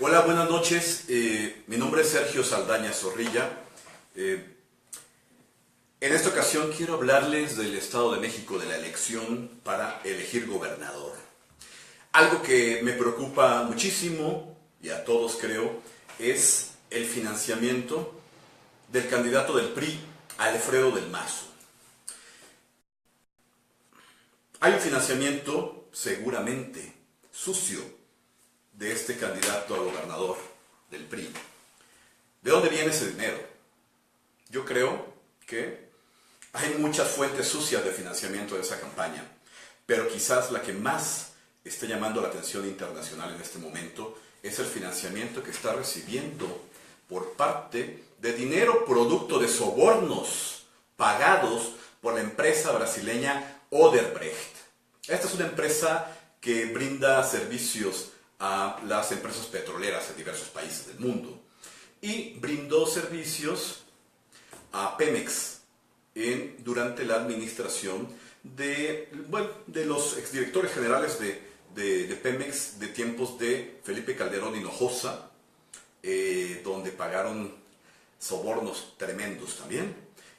Hola, buenas noches. Mi nombre es Sergio Saldaña Zorrilla. En esta ocasión quiero hablarles del Estado de México, de la elección para elegir gobernador. Algo que me preocupa muchísimo, y a todos creo, es el financiamiento del candidato del PRI, Alfredo del Mazo. Hay un financiamiento seguramente sucio de este candidato a gobernador del PRI. ¿De dónde viene ese dinero? Yo creo que hay muchas fuentes sucias de financiamiento de esa campaña, pero quizás la que más está llamando la atención internacional en este momento es el financiamiento que está recibiendo por parte de dinero producto de sobornos pagados por la empresa brasileña Odebrecht. Esta es una empresa que brinda servicios a las empresas petroleras en diversos países del mundo y brindó servicios a Pemex durante la administración de los exdirectores generales de Pemex de tiempos de Felipe Calderón Hinojosa, donde pagaron sobornos tremendos también,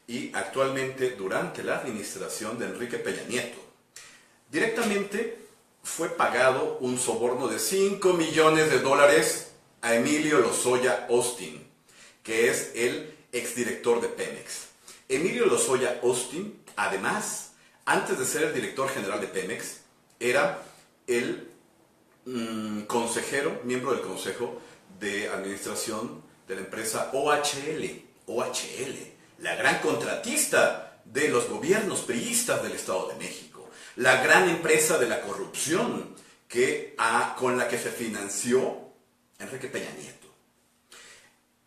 y actualmente durante la administración de Enrique Peña Nieto. Directamente fue pagado un soborno de $5 millones a Emilio Lozoya Austin, que es el exdirector de Pemex. Emilio Lozoya Austin, además, antes de ser el director general de Pemex, era el miembro del consejo de administración de la empresa OHL, la gran contratista de los gobiernos priistas del Estado de México, la gran empresa de la corrupción con la que se financió Enrique Peña Nieto.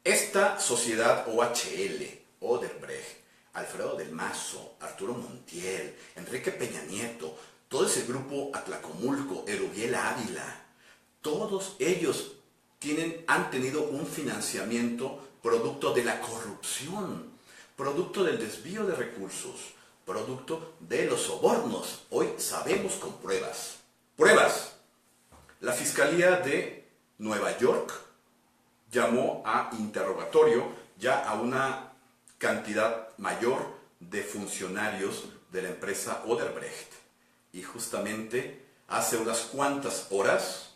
Esta sociedad OHL, Odebrecht, Alfredo del Mazo, Arturo Montiel, Enrique Peña Nieto, todo ese grupo Atlacomulco, Erubiel Ávila, todos ellos han tenido un financiamiento producto de la corrupción, producto del desvío de recursos, producto de los sobornos. Hoy sabemos con pruebas. ¡Pruebas! La Fiscalía de Nueva York llamó a interrogatorio ya a una cantidad mayor de funcionarios de la empresa Odebrecht. Y justamente hace unas cuantas horas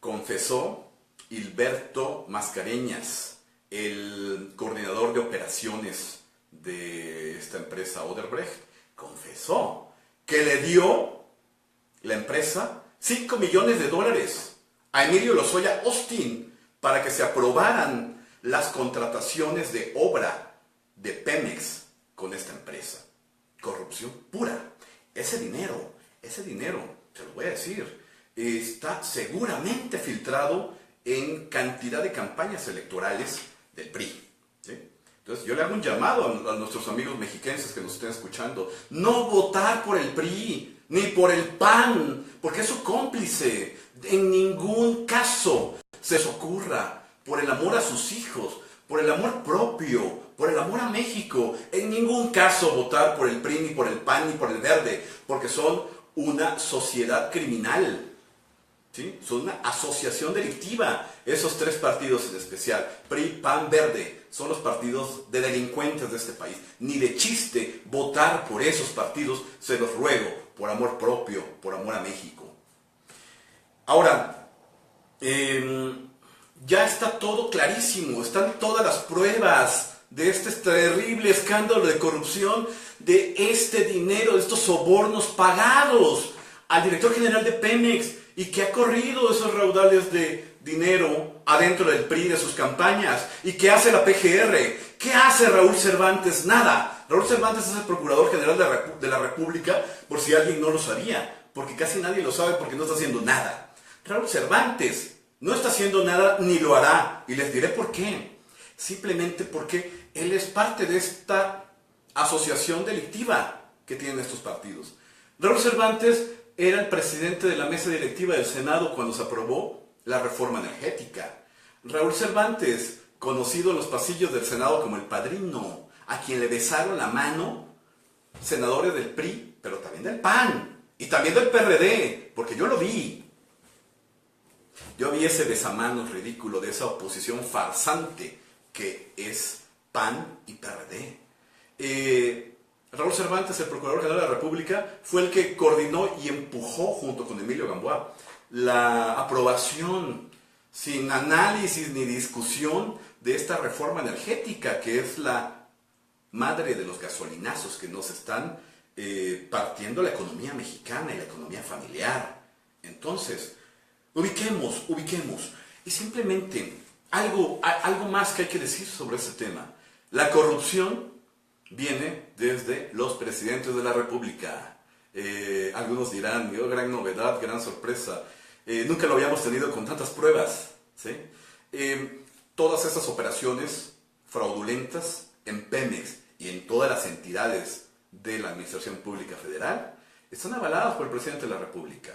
confesó Hilberto Mascareñas, el coordinador de operaciones de esta empresa Odebrecht, confesó que le dio la empresa $5 millones a Emilio Lozoya Austin para que se aprobaran las contrataciones de obra de Pemex con esta empresa. Corrupción pura. Ese dinero, te lo voy a decir, está seguramente filtrado en cantidad de campañas electorales del PRI. ¿Sí? Entonces yo le hago un llamado a nuestros amigos mexiquenses que nos estén escuchando: no votar por el PRI, ni por el PAN, porque es su cómplice. En ningún caso se les ocurra, por el amor a sus hijos, por el amor propio, por el amor a México, en ningún caso votar por el PRI, ni por el PAN, ni por el Verde, porque son una sociedad criminal. ¿Sí? Son una asociación delictiva. Esos tres partidos en especial, PRI, PAN, Verde, son los partidos de delincuentes de este país. Ni de chiste votar por esos partidos, se los ruego, por amor propio, por amor a México. Ahora, ya está todo clarísimo, están todas las pruebas de este terrible escándalo de corrupción, de este dinero, de estos sobornos pagados al director general de Pemex, y que ha corrido esos raudales de dinero adentro del PRI, de sus campañas. ¿Y qué hace la PGR? ¿Qué hace Raúl Cervantes? Nada. Raúl Cervantes es el Procurador General de la República, por si alguien no lo sabía, porque casi nadie lo sabe porque no está haciendo nada. Raúl Cervantes no está haciendo nada ni lo hará, y les diré por qué. Simplemente porque él es parte de esta asociación delictiva que tienen estos partidos. Raúl Cervantes era el presidente de la mesa directiva del Senado cuando se aprobó la reforma energética. Raúl Cervantes, conocido en los pasillos del Senado como el padrino, a quien le besaron la mano senadores del PRI, pero también del PAN, y también del PRD, porque yo lo vi. Yo vi ese besamanos ridículo de esa oposición farsante que es PAN y PRD. Raúl Cervantes, el Procurador General de la República, fue el que coordinó y empujó junto con Emilio Gamboa la aprobación sin análisis ni discusión de esta reforma energética, que es la madre de los gasolinazos que nos están partiendo la economía mexicana y la economía familiar. Entonces, ubiquemos. Y simplemente, algo más que hay que decir sobre este tema. La corrupción viene desde los presidentes de la República. Algunos dirán, oh, gran novedad, gran sorpresa. Nunca lo habíamos tenido con tantas pruebas, ¿sí? Todas esas operaciones fraudulentas en Pemex y en todas las entidades de la Administración Pública Federal están avaladas por el presidente de la República.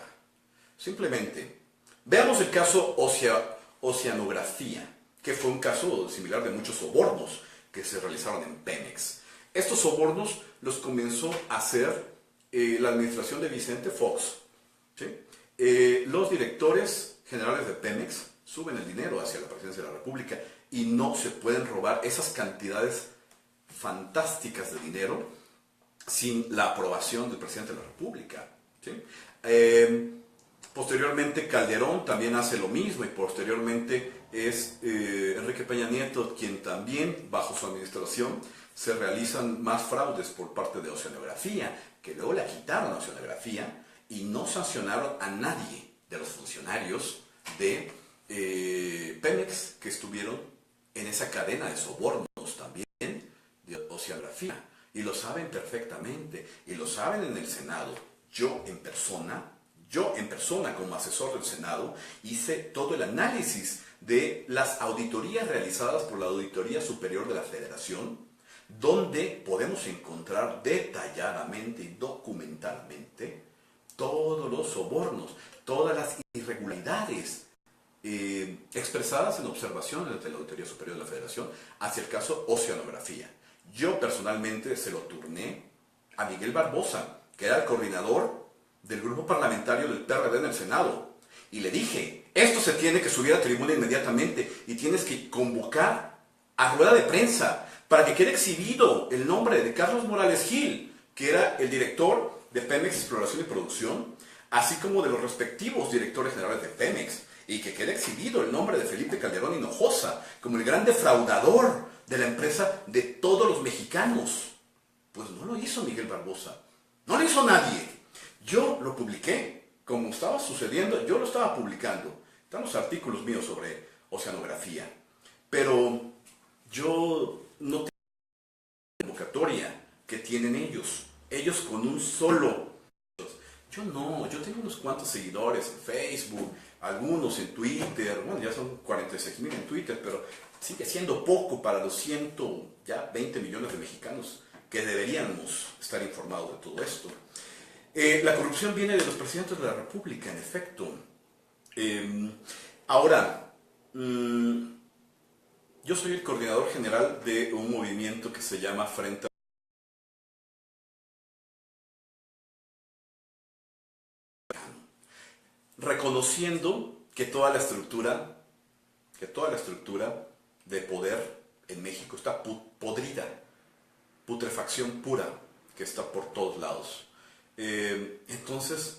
Simplemente, veamos el caso Oceanografía, que fue un caso similar de muchos sobornos que se realizaron en Pemex. Estos sobornos los comenzó a hacer la administración de Vicente Fox, ¿sí? Los directores generales de Pemex suben el dinero hacia la presidencia de la República y no se pueden robar esas cantidades fantásticas de dinero sin la aprobación del presidente de la República, ¿sí? Posteriormente Calderón también hace lo mismo y posteriormente es Enrique Peña Nieto quien también bajo su administración se realizan más fraudes por parte de Oceanografía, que luego la quitaron a Oceanografía y no sancionaron a nadie de los funcionarios de Pemex que estuvieron en esa cadena de sobornos también de Oceanografía. Y lo saben perfectamente, y lo saben en el Senado. Yo en persona como asesor del Senado, hice todo el análisis de las auditorías realizadas por la Auditoría Superior de la Federación, donde podemos encontrar detalladamente y documentalmente todos los sobornos, todas las irregularidades expresadas en observaciones de la Auditoría Superior de la Federación hacia el caso Oceanografía. Yo personalmente se lo turné a Miguel Barbosa, que era el coordinador del grupo parlamentario del PRD en el Senado, y le dije, esto se tiene que subir a tribuna inmediatamente y tienes que convocar a rueda de prensa para que quede exhibido el nombre de Carlos Morales Gil, que era el director de Pemex Exploración y Producción, así como de los respectivos directores generales de Pemex, y que quede exhibido el nombre de Felipe Calderón Hinojosa como el gran defraudador de la empresa de todos los mexicanos. Pues no lo hizo Miguel Barbosa, no lo hizo nadie. Yo lo publiqué, como estaba sucediendo, yo lo estaba publicando. Están los artículos míos sobre Oceanografía. Pero yo no tengo la convocatoria que tienen ellos. Ellos con un solo. Yo no, yo tengo unos cuantos seguidores en Facebook, algunos en Twitter. Bueno, ya son 46,000 en Twitter, pero sigue siendo poco para los 120 millones de mexicanos que deberíamos estar informados de todo esto. La corrupción viene de los presidentes de la República, en efecto. Ahora, yo soy el coordinador general de un movimiento que se llama Frente reconociendo que toda la estructura de poder en México está podrida, putrefacción pura, que está por todos lados. Entonces,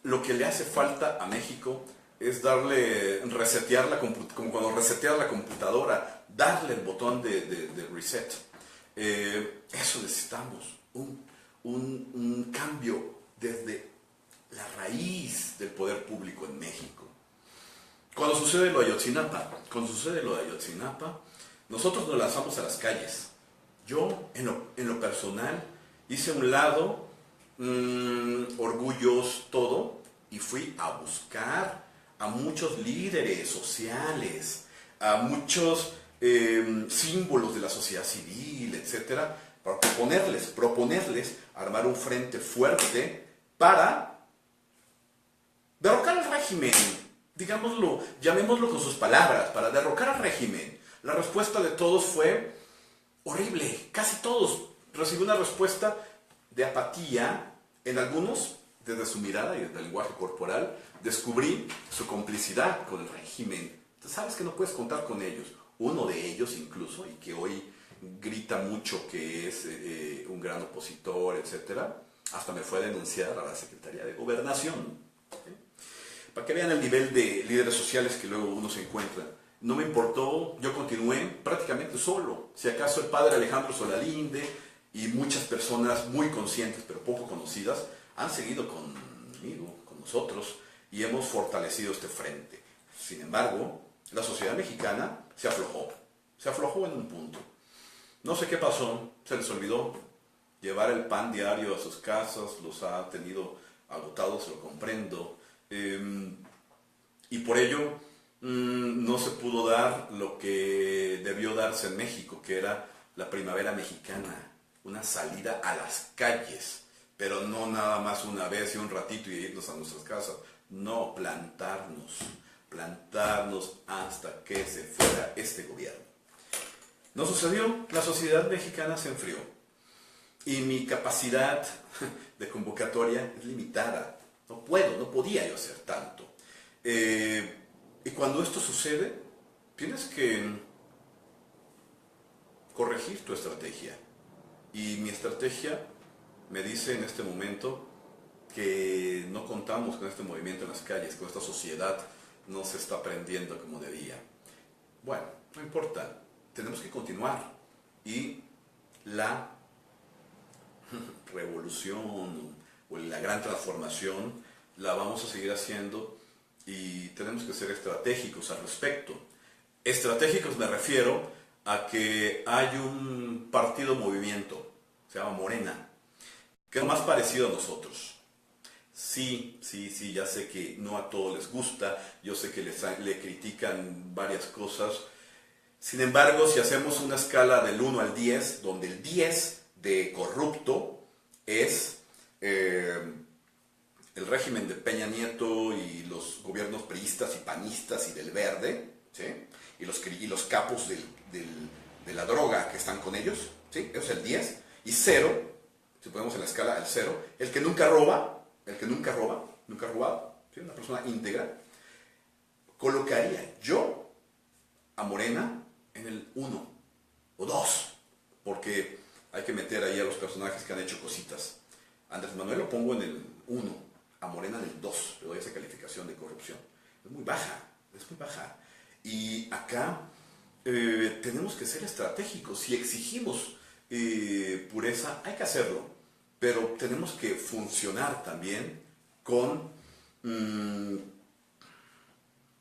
lo que le hace falta a México es resetear como cuando reseteas la computadora, darle el botón de reset. Eso necesitamos, un cambio desde la raíz del poder público en México. Cuando sucede lo de Ayotzinapa, nosotros nos lanzamos a las calles. Yo, en lo personal, hice a un lado orgullos, todo, y fui a buscar a muchos líderes sociales, a muchos símbolos de la sociedad civil, etcétera, para proponerles armar un frente fuerte para derrocar al régimen, digámoslo, llamémoslo con sus palabras, para derrocar al régimen. La respuesta de todos fue horrible, casi todos. Recibí una respuesta de apatía, en algunos desde su mirada y desde el lenguaje corporal, descubrí su complicidad con el régimen. Sabes que no puedes contar con ellos. Uno de ellos incluso, y que hoy grita mucho que es un gran opositor, etcétera, hasta me fue a denunciar a la Secretaría de Gobernación. ¿Sí? Para que vean el nivel de líderes sociales que luego uno se encuentra. No me importó, yo continué prácticamente solo. Si acaso el padre Alejandro Solalinde y muchas personas muy conscientes pero poco conocidas han seguido conmigo, con nosotros, y hemos fortalecido este frente. Sin embargo, la sociedad mexicana se aflojó en un punto. No sé qué pasó, se les olvidó llevar el pan diario a sus casas, los ha tenido agotados, lo comprendo, y por ello no se pudo dar lo que debió darse en México, que era la primavera mexicana, una salida a las calles, pero no nada más una vez y un ratito y irnos a nuestras casas, no, plantarnos hasta que se fuera este gobierno. No sucedió, la sociedad mexicana se enfrió y mi capacidad de convocatoria es limitada, no podía yo hacer tanto. Y cuando esto sucede, tienes que corregir tu estrategia. Y mi estrategia me dice en este momento que no contamos con este movimiento en las calles, con esta sociedad no se está aprendiendo como debía. Bueno, no importa, tenemos que continuar. Y la revolución o la gran transformación la vamos a seguir haciendo y tenemos que ser estratégicos al respecto. Estratégicos me refiero a que hay un partido movimiento, se llama Morena, que es lo más parecido a nosotros. Sí, ya sé que no a todos les gusta, yo sé que le critican varias cosas. Sin embargo, si hacemos una escala del 1 al 10, donde el 10 de corrupto es el régimen de Peña Nieto y los gobiernos priistas y panistas y del Verde, ¿sí? y los capos de la droga que están con ellos, ¿sí? Eso es el 10, y 0, si ponemos en la escala el 0, el que nunca roba, nunca ha robado, ¿sí? Una persona íntegra, colocaría yo a Morena en el 1 o 2, porque hay que meter ahí a los personajes que han hecho cositas. Andrés Manuel lo pongo en el 1, a Morena en el 2, le doy esa calificación de corrupción. Es muy baja. Y acá tenemos que ser estratégicos. Si exigimos pureza, hay que hacerlo, pero tenemos que funcionar también con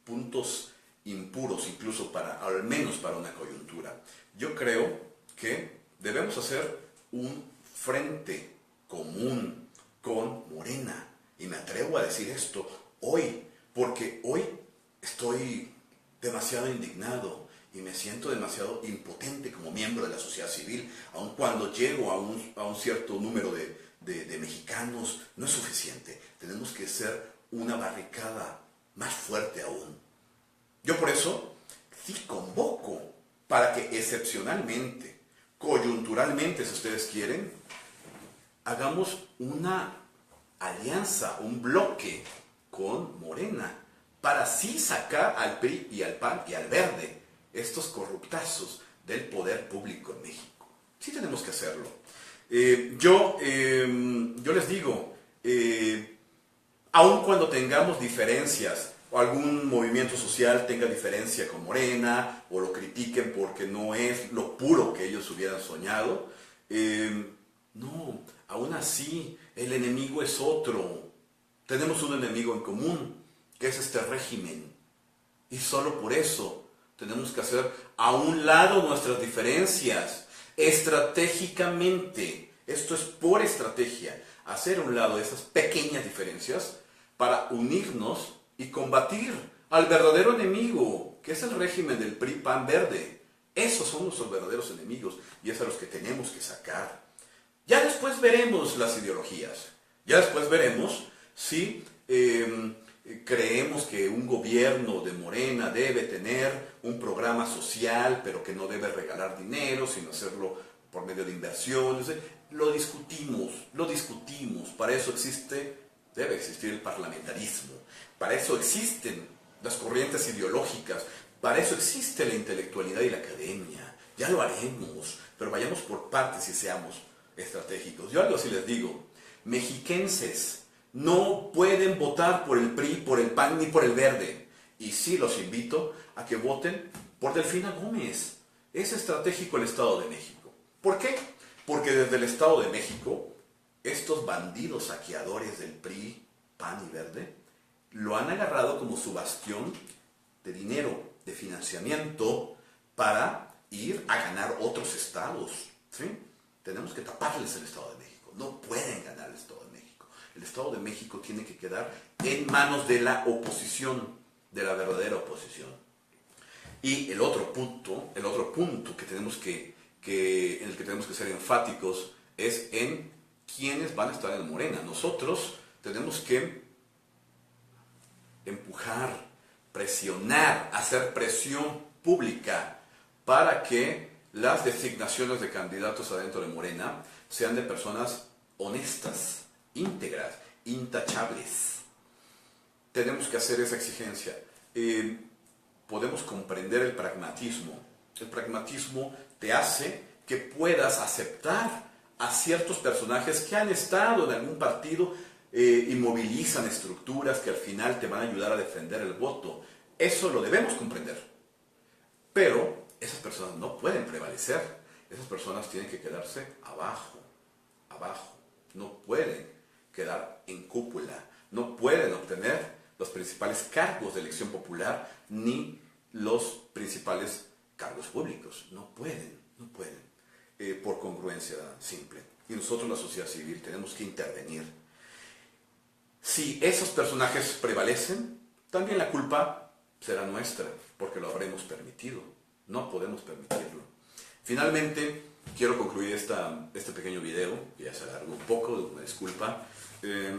puntos impuros, incluso al menos para una coyuntura. Yo creo que debemos hacer un frente común con Morena, y me atrevo a decir esto hoy, porque hoy estoy demasiado indignado y me siento demasiado impotente como miembro de la sociedad civil, aun cuando llego a un cierto número de mexicanos, no es suficiente, tenemos que ser una barricada más fuerte aún. Yo por eso sí convoco para que excepcionalmente, coyunturalmente, si ustedes quieren, hagamos una alianza, un bloque con Morena, para así sacar al PRI y al PAN y al Verde, estos corruptazos del poder público en México. Sí tenemos que hacerlo. Yo les digo, aun cuando tengamos diferencias, o algún movimiento social tenga diferencia con Morena, o lo critiquen porque no es lo puro que ellos hubieran soñado, no, aún así, el enemigo es otro. Tenemos un enemigo en común, que es este régimen. Y solo por eso tenemos que hacer a un lado nuestras diferencias, estratégicamente. Esto es por estrategia, hacer a un lado esas pequeñas diferencias para unirnos y combatir al verdadero enemigo, que es el régimen del PRI, PAN, Verde. Esos son nuestros verdaderos enemigos y es a los que tenemos que sacar. Ya después veremos las ideologías, ya después veremos si creemos que un gobierno de Morena debe tener un programa social, pero que no debe regalar dinero, sino hacerlo por medio de inversiones. Lo discutimos, para eso existe debe existir el parlamentarismo. Para eso existen las corrientes ideológicas, para eso existe la intelectualidad y la academia. Ya lo haremos, pero vayamos por partes y seamos estratégicos. Yo algo así les digo, mexiquenses no pueden votar por el PRI, por el PAN ni por el Verde. Y sí los invito a que voten por Delfina Gómez. Es estratégico el Estado de México. ¿Por qué? Porque desde el Estado de México, estos bandidos saqueadores del PRI, PAN y Verde, lo han agarrado como su bastión de dinero, de financiamiento, para ir a ganar otros estados. ¿Sí? Tenemos que taparles el Estado de México. No pueden ganar el Estado de México. El Estado de México tiene que quedar en manos de la oposición, de la verdadera oposición. Y el otro punto que tenemos en el que tenemos que ser enfáticos es en quiénes van a estar en Morena. Nosotros tenemos que empujar, presionar, hacer presión pública para que las designaciones de candidatos adentro de Morena sean de personas honestas, íntegras, intachables. Tenemos que hacer esa exigencia. Podemos comprender el pragmatismo. El pragmatismo te hace que puedas aceptar a ciertos personajes que han estado en algún partido y movilizan estructuras que al final te van a ayudar a defender el voto. Eso lo debemos comprender. Pero esas personas no pueden prevalecer. Esas personas tienen que quedarse abajo. No pueden quedar en cúpula. No pueden obtener los principales cargos de elección popular ni los principales cargos públicos. No pueden. Por congruencia simple. Y nosotros, la sociedad civil, tenemos que intervenir. Si esos personajes prevalecen, también la culpa será nuestra, porque lo habremos permitido. No podemos permitirlo. Finalmente, quiero concluir este pequeño video, que ya se alargó un poco, una disculpa,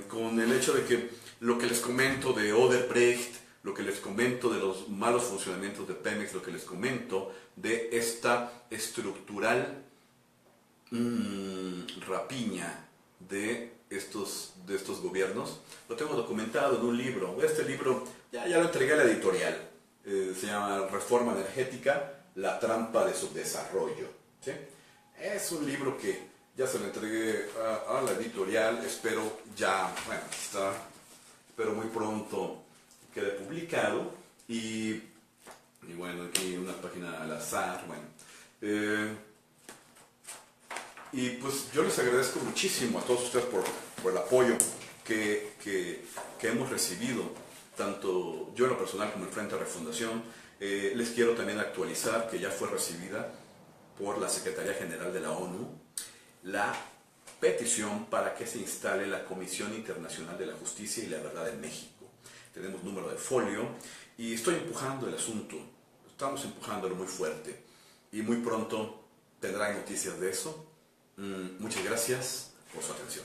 con el hecho de que lo que les comento de Odebrecht, lo que les comento de los malos funcionamientos de Pemex, lo que les comento de esta estructural rapiña de estos gobiernos, lo tengo documentado en un libro. Este libro ya lo entregué a la editorial. Se llama Reforma Energética, la trampa de subdesarrollo. ¿Sí? Es un libro que ya se lo entregué a la editorial. Espero muy pronto quede publicado. Y bueno, aquí una página al azar. Y pues yo les agradezco muchísimo a todos ustedes por el apoyo que hemos recibido, tanto yo en lo personal como el Frente de Refundación. Les quiero también actualizar que ya fue recibida por la Secretaría General de la ONU la petición para que se instale la Comisión Internacional de la Justicia y la Verdad en México. Tenemos número de folio y estoy empujando el asunto. Estamos empujándolo muy fuerte y muy pronto tendrán noticias de eso. Muchas gracias por su atención.